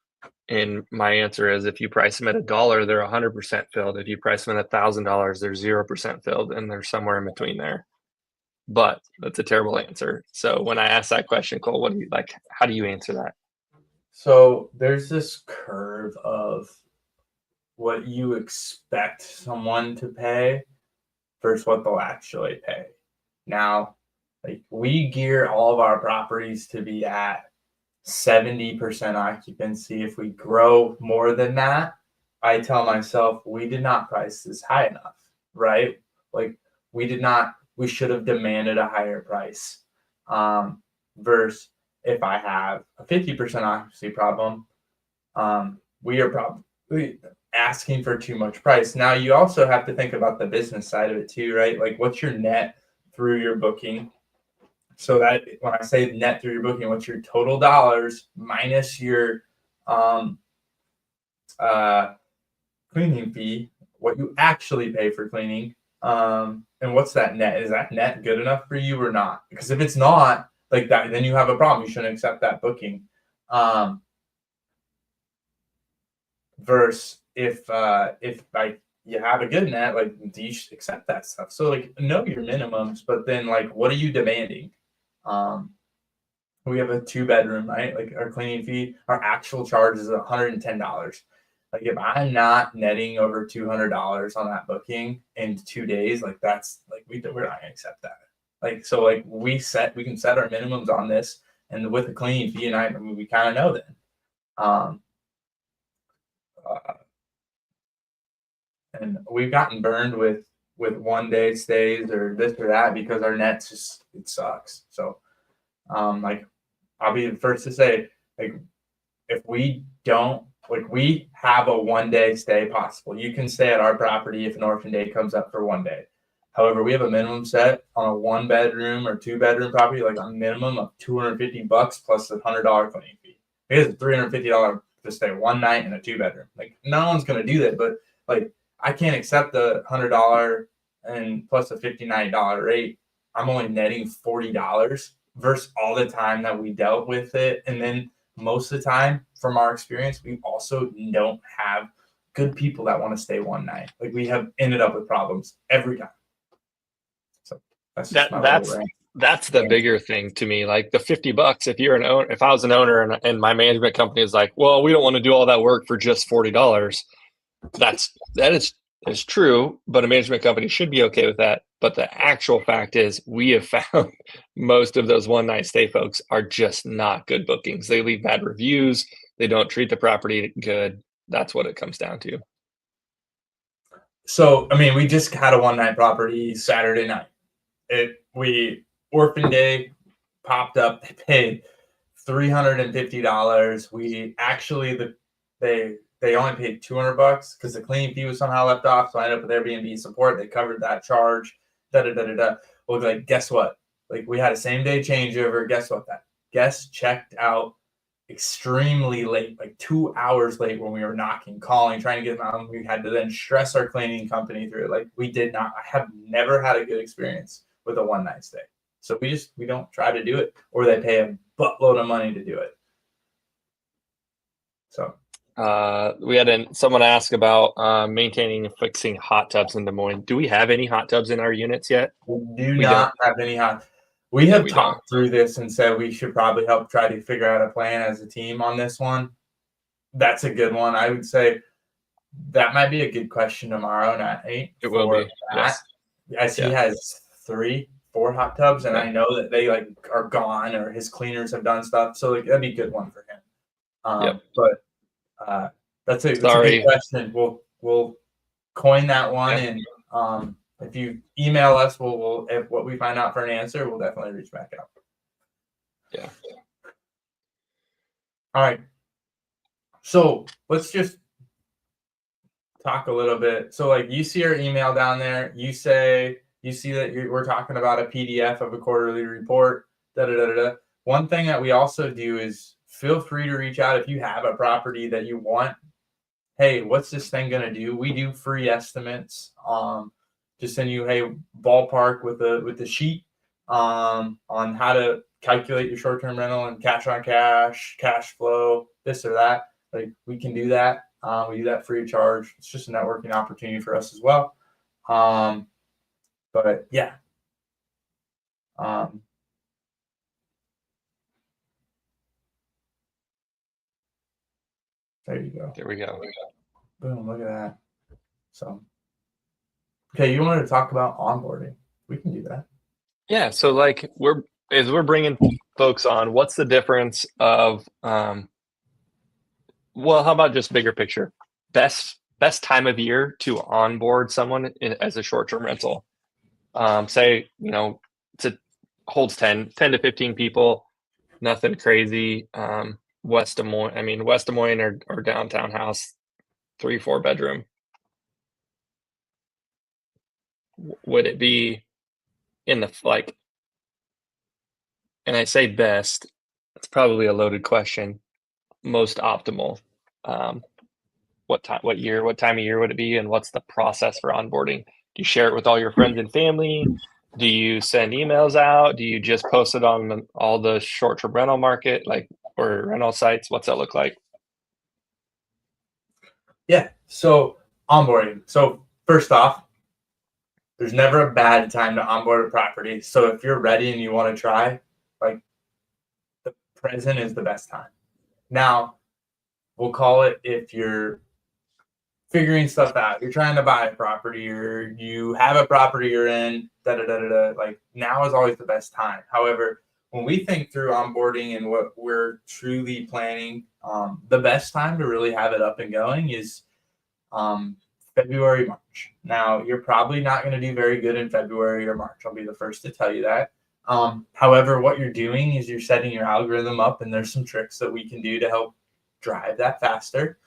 And my answer is, if you price them at $1, they're 100% filled. If you price them at $1,000, they're 0% filled, and they're somewhere in between there. But that's a terrible answer. So when I ask that question, Cole, what do you like? How do you answer that? So there's this curve of what you expect someone to pay versus what they'll actually pay. Now, like, we gear all of our properties to be at 70% occupancy. If we grow more than that, I tell myself we did not price this high enough, right? Like, we should have demanded a higher price. Versus if I have a 50% occupancy problem, we are probably asking for too much price. Now, you also have to think about the business side of it too, right? Like, what's your net through your booking? So that when I say net through your booking, what's your total dollars minus your cleaning fee, what you actually pay for cleaning, and what's that net? Is that net good enough for you or not? Because if it's not like that, then you have a problem. You shouldn't accept that booking. Versus if like you have a good net, like, do you accept that stuff? So like, know your minimums, but then like, what are you demanding? We have a 2-bedroom, right? Like, our cleaning fee, our actual charge is $110. Like, if I'm not netting over $200 on that booking in 2 days, like, that's like, we're not gonna accept that. Like, so like, we can set our minimums on this, and with the cleaning fee, and I mean, we kind of know then. And we've gotten burned with 1-day stays or this or that because our nets just, it sucks. So like, I'll be the first to say, like, if we don't, like, we have a 1-day stay possible. You can stay at our property if an orphan day comes up for 1 day. However, we have a minimum set on a 1-bedroom or 2-bedroom property, like a minimum of $250 plus a $100 cleaning fee. It is $350 to stay 1 night in a 2-bedroom. Like, no one's gonna do that, but like, I can't accept the $100 and plus a $59 rate. I'm only netting $40 versus all the time that we dealt with it. And then most of the time, from our experience, we also don't have good people that want to stay 1 night. Like, we have ended up with problems every time. So that's just that's the bigger thing to me. Like, the $50, if you're an owner, if I was an owner and my management company is like, well, we don't want to do all that work for just $40. That is true, but a management company should be okay with that. But the actual fact is, we have found most of those 1-night stay folks are just not good bookings. They leave bad reviews. They don't treat the property good. That's what it comes down to. So, I mean, we just had a 1-night property Saturday night. Orphan Day popped up. They paid $350. We actually, they only paid $200 because the cleaning fee was somehow left off. So I ended up with Airbnb support. They covered that charge. Well, like, guess what? Like, we had a same-day changeover. Guess what? That guest checked out extremely late, like 2 hours late when we were knocking, calling, trying to get them out. We had to then stress our cleaning company through it. Like I have never had a good experience with a one night stay. So we don't try to do it, or they pay a buttload of money to do it. So we had someone ask about maintaining and fixing hot tubs in Des Moines. Do we have any hot tubs in our units yet? we do not have any hot. We have talked through this and said we should probably help try to figure out a plan as a team on this one. That's a good one. I would say that might be a good question tomorrow at 8. It will be. Yes. As he has 3-4 hot tubs, and I know that they like are gone or his cleaners have done stuff. So like that'd be a good one for him. But that's a good question. We'll coin that one, and if you email us, we'll if what we find out for an answer, we'll definitely reach back out. Yeah. All right. So let's just talk a little bit. So like you see our email down there, you see that we're talking about a PDF of a quarterly report. One thing that we also do is feel free to reach out if you have a property that you want. Hey, what's this thing gonna do? We do free estimates. Just send you ballpark with the sheet on how to calculate your short-term rental and cash on cash flow, this or that. Like we can do that. We do that free of charge. It's just a networking opportunity for us as well. But yeah. There you go. There we go. Boom, look at that. So, okay, you wanted to talk about onboarding. We can do that. Yeah, so like we're bringing folks on, what's the difference of how about just bigger picture? Best time of year to onboard someone as a short-term rental. Say, it holds 10 to 15 people, nothing crazy. West Des Moines or downtown house, 3-4 bedroom. Would it be in the and I say best, it's probably a loaded question, most optimal? What time of year would it be, and what's the process for onboarding? Do you share it with all your friends and family? Do you send emails out? Do you just post it on all the short-term rental market, or rental sites? What's that look like? Yeah, so onboarding. So first off, there's never a bad time to onboard a property. So if you're ready and you want to try, like the present is the best time. Now, we'll call it if you're figuring stuff out, you're trying to buy a property or you have a property you're in, like now is always the best time. However, when we think through onboarding and what we're truly planning, the best time to really have it up and going is February, March. Now, you're probably not going to do very good in February or March. I'll be the first to tell you that. However, what you're doing is you're setting your algorithm up, and there's some tricks that we can do to help drive that faster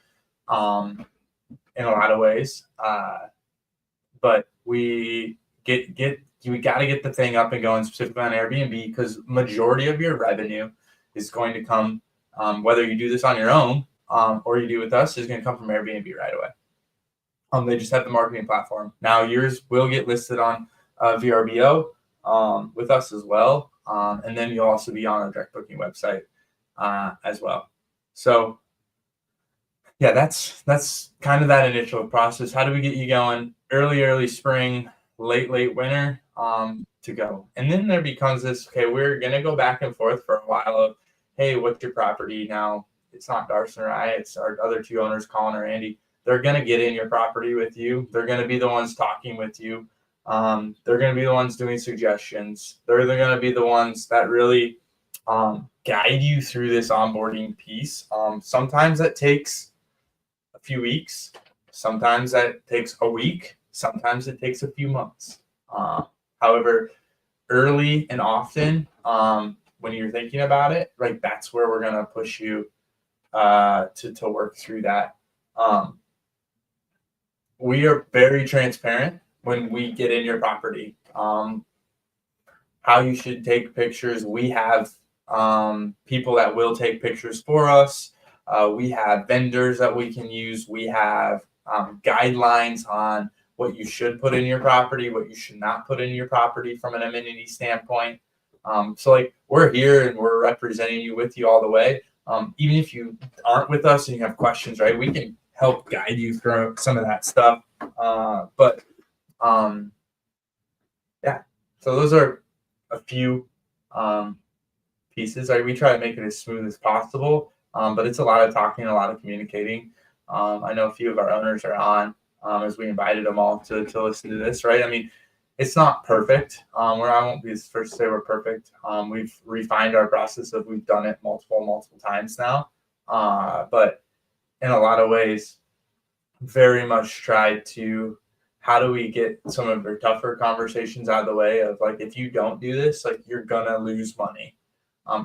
in a lot of ways. But we got to get the thing up and going specifically on Airbnb, because majority of your revenue is going to come, whether you do this on your own or you do with us, is going to come from Airbnb right away. They just have the marketing platform. Now yours will get listed on VRBO with us as well. And then you'll also be on a direct booking website as well. So yeah, that's kind of that initial process. How do we get you going? Early spring, late winter to go. And then there becomes this, okay, we're going to go back and forth for a while of, hey, what's your property? Now, it's not Darson or I, it's our other two owners, Colin or Andy. They're going to get in your property with you. They're going to be the ones talking with you. They're going to be the ones doing suggestions. They're going to be the ones that really guide you through this onboarding piece. Sometimes that takes a few weeks. Sometimes that takes a week. Sometimes it takes a few months. However, early and often, when you're thinking about it, like that's where we're going to push you to work through that. We are very transparent when we get in your property. How you should take pictures. We have people that will take pictures for us. We have vendors that we can use. We have guidelines on what you should put in your property, what you should not put in your property from an amenity standpoint. So like we're here and we're representing you with you all the way. Even if you aren't with us and you have questions, right, we can help guide you through some of that stuff. Yeah, so those are a few pieces. Right, we try to make it as smooth as possible, but it's a lot of talking, a lot of communicating. I know a few of our owners are on as we invited them all to listen to this, right? I mean, it's not perfect. Where I won't be the first to say we're perfect. We've refined our process of we've done it multiple times now, but in a lot of ways, very much tried to how do we get some of the tougher conversations out of the way of like if you don't do this, like you're gonna lose money.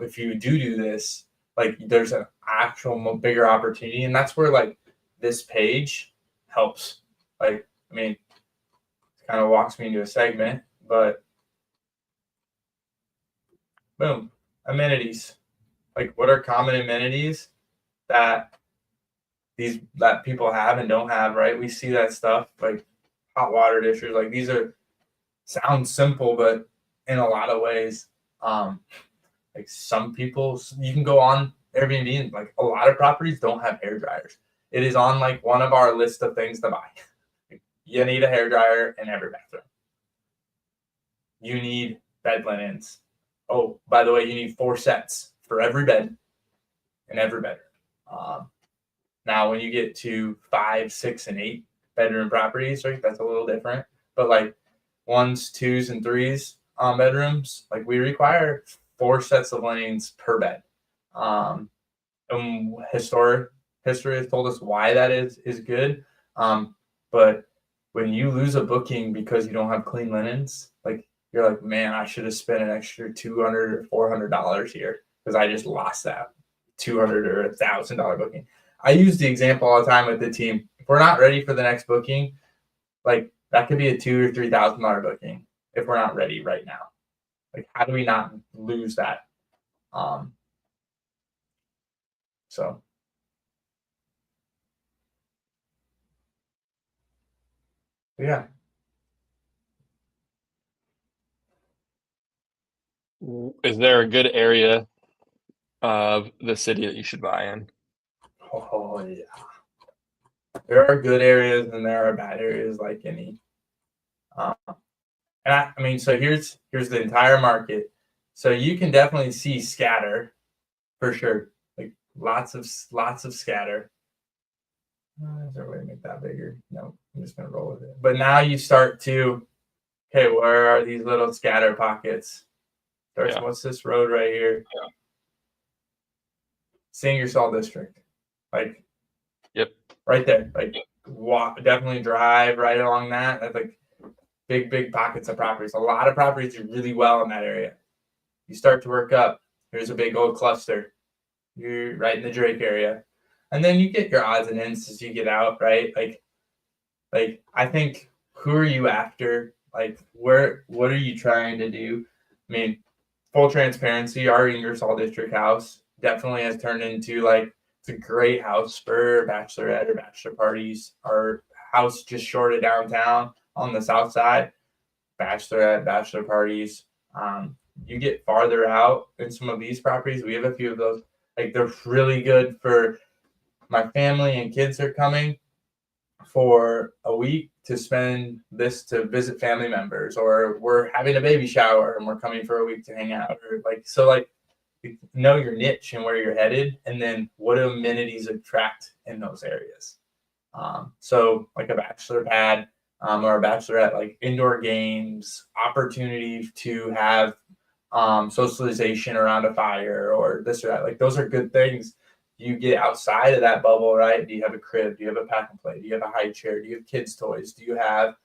If you do this, like there's an actual bigger opportunity, and that's where like this page helps. Like, I mean, it kind of walks me into a segment, but boom, amenities. Like, what are common amenities that people have and don't have? Right? We see that stuff like hot water dishes. Like these sound simple, but in a lot of ways, like some people, you can go on Airbnb and like a lot of properties don't have hair dryers. It is on like one of our list of things to buy. You need a hair dryer in every bathroom. You need bed linens. Oh, by the way, you need 4 sets for every bed in every bedroom. Now, when you get to 5, 6, and 8 bedroom properties, right, that's a little different. But like 1s, 2s, and 3s bedrooms, like we require 4 sets of linens per bed. And history has told us why that is good. But when you lose a booking because you don't have clean linens, like you're like, man, I should have spent an extra $200 or $400 here because I just lost that $200 or $1,000 booking. I use the example all the time with the team. If we're not ready for the next booking, like that could be a $2,000 or $3,000 booking if we're not ready right now. Like, how do we not lose that? So. Yeah. Is there a good area of the city that you should buy in? Oh yeah. There are good areas and there are bad areas like any. And I mean, so here's the entire market. So you can definitely see scatter for sure. Like lots of scatter. Is there a way to make that bigger? No, I'm just gonna roll with it. But now you start to, okay, where are these little scatter pockets? Darson, what's this road right here? Yeah. Ingersoll District. Like, yep, right there. Like, definitely drive right along that. That's like big pockets of properties. A lot of properties do really well in that area. You start to work up. Here's a big old cluster. You're right in the Drake area. And then you get your odds and ends as you get out, right? Like I think, who are you after? Like, what are you trying to do? I mean, full transparency, our Ingersoll District house definitely has turned into like, it's a great house for bachelorette or bachelor parties. Our house just short of downtown on the south side, bachelorette, bachelor parties. You get farther out in some of these properties. We have a few of those. Like, they're really good for my family and kids are coming for a week to spend this to visit family members, or we're having a baby shower and we're coming for a week to hang out, or like, so like, know your niche and where you're headed, and then what do amenities attract in those areas. So like a bachelor pad or a bachelorette, like indoor games, opportunity to have socialization around a fire or this or that. Like, those are good things. You get outside of that bubble, right? Do you have a crib? Do you have a pack and play? Do you have a high chair? Do you have kids' toys? Do you have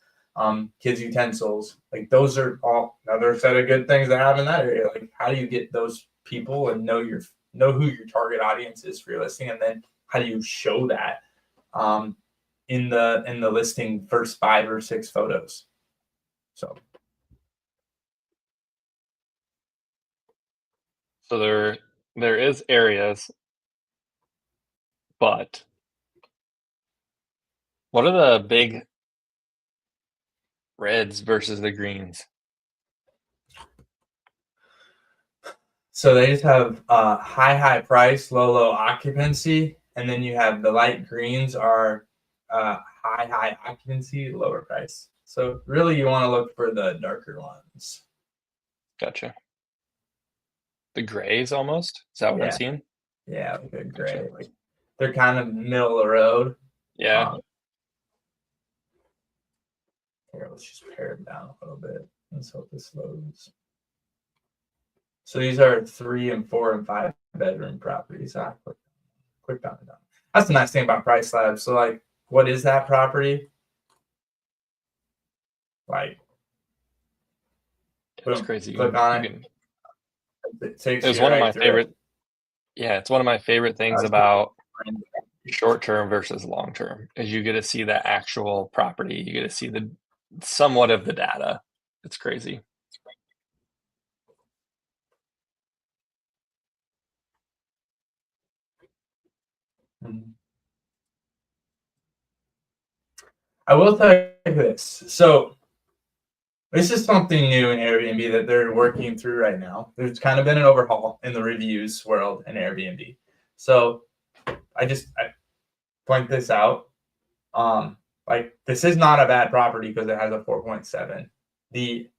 kids' utensils? Like, those are all another set of good things that have in that area. Like, how do you get those people and know who your target audience is for your listing, and then how do you show that in the listing first 5 or 6 photos? So there is areas, but what are the big reds versus the greens? So they just have high price, low occupancy, and then you have the light greens are high occupancy, lower price. So really, you want to look for the darker ones. Gotcha. The grays almost? Is that what I'm Yeah, seeing? yeah, like a gray. Gotcha. Like they're kind of middle of the road. Yeah. Here, let's just pare it down a little bit. Let's hope this loads. So these are 3 and 4 and 5 bedroom properties. Quick down. That's the nice thing about Price Labs. So like, what is that property? Like, It's boom, crazy. click on it. It takes It's you one of right my through favorite. Yeah, it's one of my favorite things about it. short term versus long term is you get to see the actual property. You get to see the somewhat of the data. It's crazy. I will tell you this. So this is something new in Airbnb that they're working through right now. There's kind of been an overhaul in the reviews world in Airbnb. So I point this out. Like this is not a bad property because it has a 4.7. The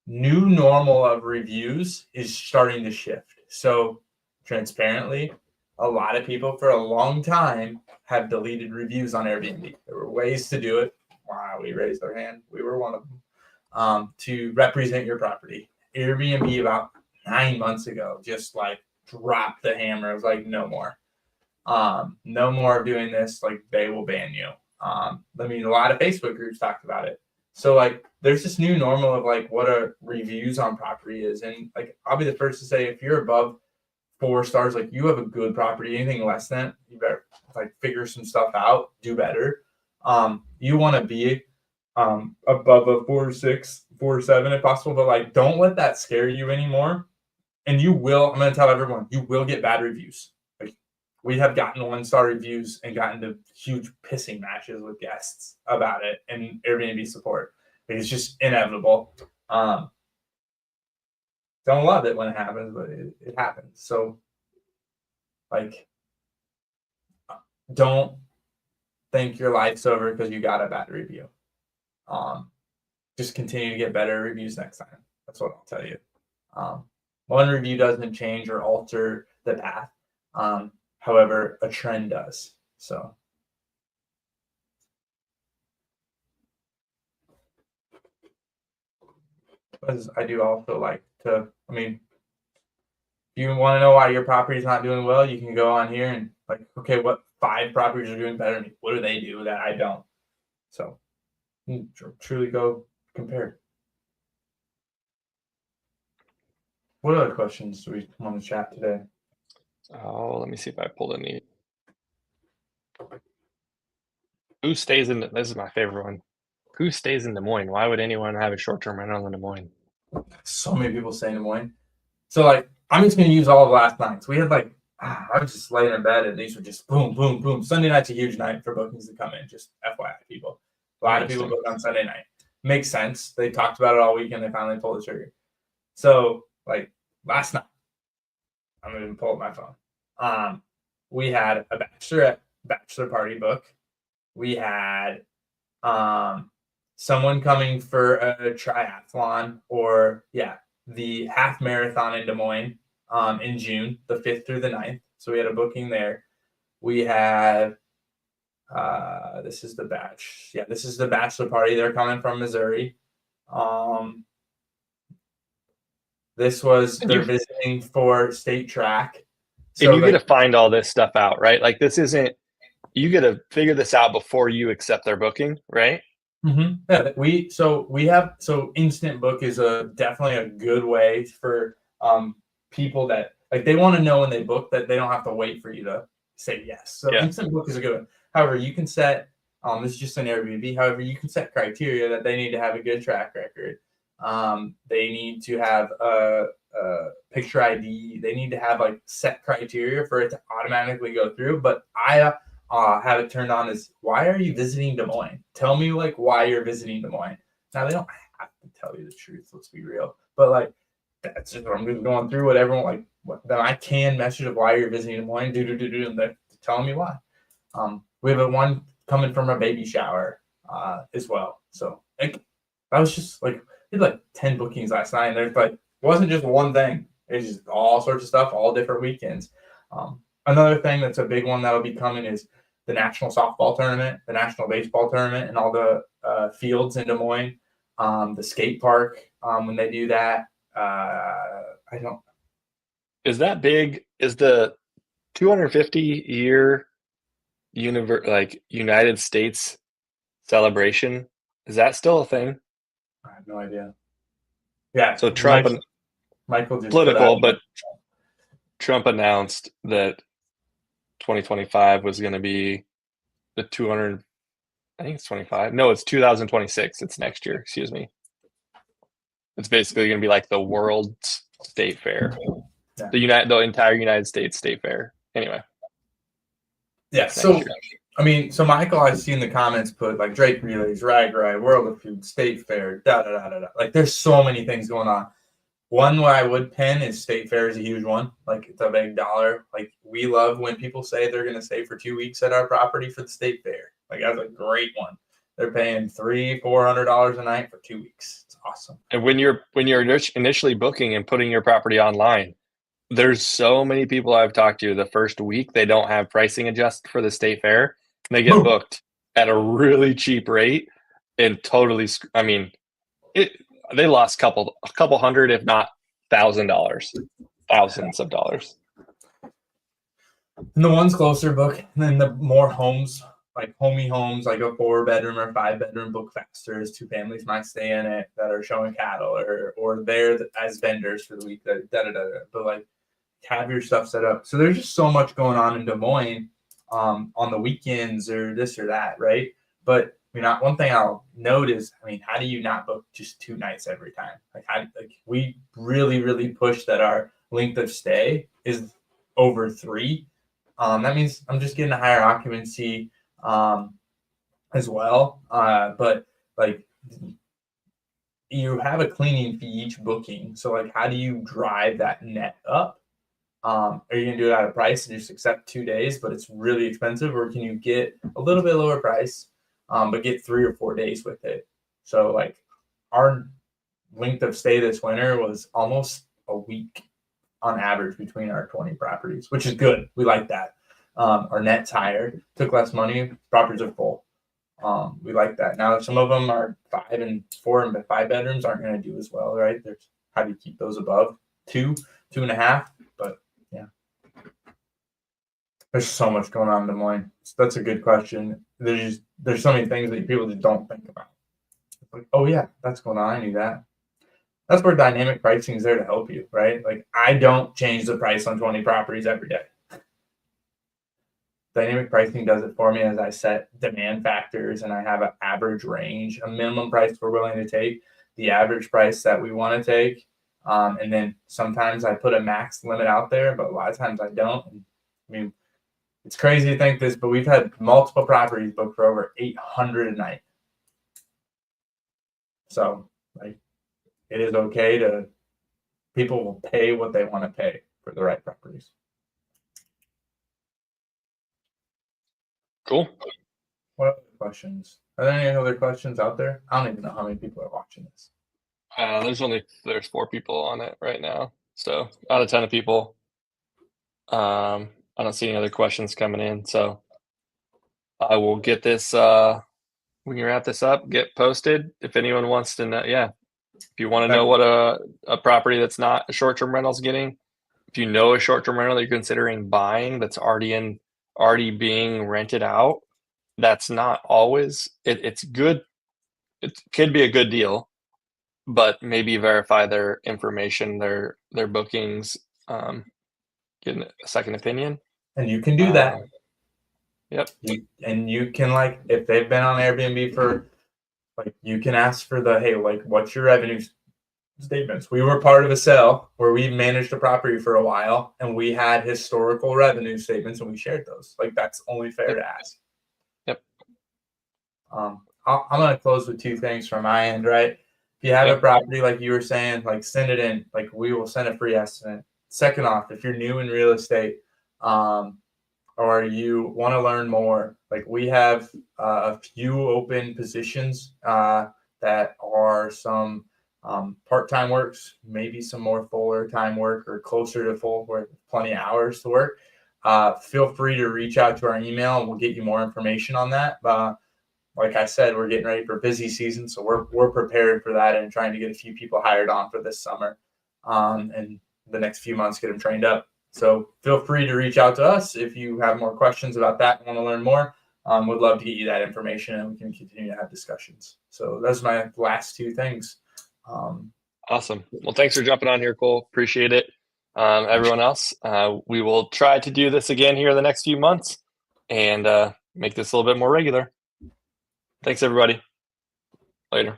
new normal of reviews is starting to shift. So transparently, a lot of people for a long time have deleted reviews on Airbnb. There were ways to do it. Wow, we raised our hand. We were one of them. To represent your property. Airbnb about 9 months ago just like dropped the hammer. It was like no more. No more of doing this. Like they will ban you. I mean, a lot of Facebook groups talked about it. So like, there's this new normal of like what a reviews on property is, and like I'll be the first to say if you're above 4 stars, like you have a good property. Anything less than, you better like figure some stuff out, do better. You want to be above a 4.6, 4.7 if possible, but like don't let that scare you anymore. And you will. I'm gonna tell everyone, you will get bad reviews. We have gotten 1-star reviews and gotten to huge pissing matches with guests about it and Airbnb support. It's just inevitable. Don't love it when it happens, but it happens. So, like, don't think your life's over because you got a bad review. Just continue to get better reviews next time. That's what I'll tell you. One review doesn't change or alter the path. However, a trend does. So I do also like to, I mean, if you want to know why your property is not doing well, you can go on here and like, okay, what 5 properties are doing better than me? What do they do that I don't? So truly go compare. What other questions do we want to chat today? Oh, let me see if I pulled any. Who stays in? This is my favorite one. Who stays in Des Moines? Why would anyone have a short-term rental in Des Moines? So many people say Des Moines. So like, I'm just gonna use all of last nights. We had like, I was just laying in bed and these were just boom, boom, boom. Sunday night's a huge night for bookings to come in. Just FYI, people. A lot of people book on Sunday night. Makes sense. They talked about it all week and they finally pulled the trigger. So like last night, I'm gonna pull up my phone. We had a bachelor party book. We had someone coming for a triathlon or the half marathon in Des Moines in June, the 5th through the 9th. So we had a booking there. We had this is the batch. Yeah, this is the bachelor party. They're coming from Missouri. This was they're visiting for state track. So and you get to find all this stuff out, right? Like this isn't, you get to figure this out before you accept their booking, right? Mm-hmm. Yeah, so instant book is definitely a good way for people that like they want to know when they book that they don't have to wait for you to say yes. So instant book is a good one. However, you can set this is just an Airbnb. However, you can set criteria that they need to have a good track record. They need to have a picture ID. They need to have like set criteria for it to automatically go through. But I have it turned on as, why are you visiting Des Moines? Tell me like why you're visiting Des Moines. Now they don't have to tell you the truth. Let's be real. But like that's just what I'm just going through. What everyone like. Then I can message of why you're visiting Des Moines. And they're telling me why. We have one coming from a baby shower as well. So like, that was just like, we had like 10 bookings last night. And there's like, it wasn't just one thing. It's just all sorts of stuff, all different weekends. Another thing that's a big one that will be coming is the national softball tournament, the national baseball tournament, and all the fields in Des Moines, the skate park when they do that. I don't. Is that big? Is the 250-year United States celebration, is that still a thing? I have no idea. Yeah. So Trump Michael just political, but Trump announced that 2025 was going to be the 200. I think it's 25. No, it's 2026. It's next year. Excuse me. It's basically going to be like the World State Fair, yeah. the entire United States State Fair. Anyway. Yeah. So I mean, so Michael, I've seen the comments put like Drake relays, rag ride, World of Food, State Fair, da da da da da. Like, there's so many things going on. One where I would pin is State Fair is a huge one. Like, it's a big dollar. Like, we love when people say they're going to stay for 2 weeks at our property for the State Fair. Like, that's a great one. They're paying $300-$400 a night for 2 weeks. It's awesome. And when you're initially booking and putting your property online, there's so many people I've talked to the first week, they don't have pricing adjusted for the State Fair. And they get booked at a really cheap rate and totally, I mean, they lost a couple hundred, if not thousands of dollars. And the ones closer book, and then the more homes, like homey homes, like a 4-bedroom or 5-bedroom, book faster as 2 families might stay in it that are showing cattle or they're as vendors for the week. But like, have your stuff set up. So there's just so much going on in Des Moines on the weekends or this or that, right? But I mean, one thing I'll note is, I mean, how do you not book just 2 nights every time? Like, we really push that our length of stay is over 3. That means I'm just getting a higher occupancy as well. But like, you have a cleaning fee each booking. So like, how do you drive that net up? Are you going to do it at a price and just accept 2 days, but it's really expensive? Or can you get a little bit lower price, but get 3 or 4 days with it? So like, our length of stay this winter was almost a week on average between our 20 properties, which is good. We like that. Our net's higher, took less money, properties are full. We like that. Now, some of them are 5 and 4 and 5 bedrooms aren't going to do as well, right? There's how do you keep those above 2, 2.5? But yeah, there's so much going on in Des Moines. So that's a good question. There's so many things that people just don't think about. Like, oh yeah, that's going on. I knew that. That's where dynamic pricing is there to help you, right? Like, I don't change the price on 20 properties every day. Dynamic pricing does it for me as I set demand factors and I have an average range, a minimum price we're willing to take, the average price that we want to take. And then sometimes I put a max limit out there, but a lot of times I don't. And, I mean, it's crazy to think this, but we've had multiple properties booked for over 800 a night. So like, it is okay to, people will pay what they want to pay for the right properties. Cool. What other questions? Are there any other questions out there? I don't even know how many people are watching this. There's 4 people on it right now, so not a ton of people. I don't see any other questions coming in, so I will get this. We can wrap this up, get posted. If anyone wants to know, if you want to know what a property that's not a short-term rental is getting, if you know a short-term rental that you're considering buying that's already being rented out, that's not always it's good. It could be a good deal, but maybe verify their information, their bookings, get a second opinion. And you can do that. Yep. And you can, like, if they've been on Airbnb for, like, you can ask for hey, like, what's your revenues? statements. We were part of a sale where we managed a property for a while, and we had historical revenue statements, and we shared those. Like, that's only fair to ask. Yep. I'm going to close with two things from my end, right? If you have a property, like you were saying, like, send it in. Like, we will send a free estimate. Second off, if you're new in real estate, or you want to learn more, like, we have a few open positions that are some part-time works, maybe some more fuller time work or closer to full, where plenty of hours to work. Feel free to reach out to our email and we'll get you more information on that. Like I said, we're getting ready for busy season, so we're prepared for that and trying to get a few people hired on for this summer, and the next few months get them trained up. So feel free to reach out to us if you have more questions about that and want to learn more. We'd love to get you that information and we can continue to have discussions. So those are my last two things. Awesome. Well, thanks for jumping on here, Cole. Appreciate it. Everyone else, we will try to do this again here in the next few months and make this a little bit more regular. Thanks, everybody. Later.